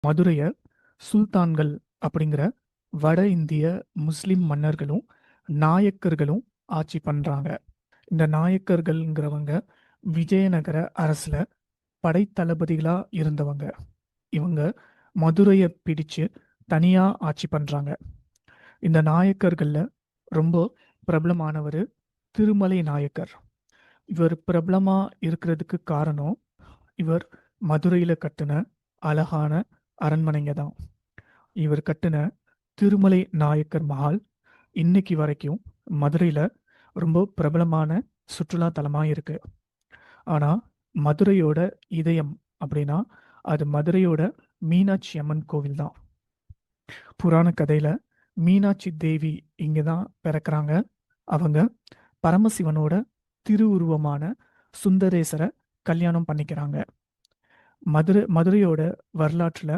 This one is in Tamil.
மதுரைய சுல்தான்கள் அப்படிங்கிற வட இந்திய முஸ்லிம் மன்னர்களும் நாயக்கர்களும் ஆட்சி பண்றாங்க. இந்த நாயக்கர்கள்ங்கிறவங்க விஜயநகர அரசுல படைத்தளபதிகளா இருந்தவங்க. இவங்க மதுரையை பிடிச்சு தனியா ஆட்சி பண்றாங்க. இந்த நாயக்கர்கள்ல ரொம்ப பிரபலமானவர் திருமலை நாயக்கர். இவர் பிரபலமா இருக்கிறதுக்கு காரணம் இவர் மதுரையில கட்டின அழகான அரண்மனைங்க தான். இவர் கட்டின திருமலை நாயக்கர் மஹால் இன்னைக்கு வரைக்கும் மதுரையில ரொம்ப பிரபலமான சுற்றுலா தலமா இருக்கு. ஆனா மதுரையோட இதயம் அப்படின்னா அது மதுரையோட மீனாட்சி அம்மன் கோவில் தான். புராண கதையில மீனாட்சி தேவி இங்கே தான் பிறக்கிறாங்க. அவங்க பரமசிவனோட திருவுருவமான சுந்தரேசரை கல்யாணம் பண்ணிக்கிறாங்க. மதுரையோட வரலாற்றுல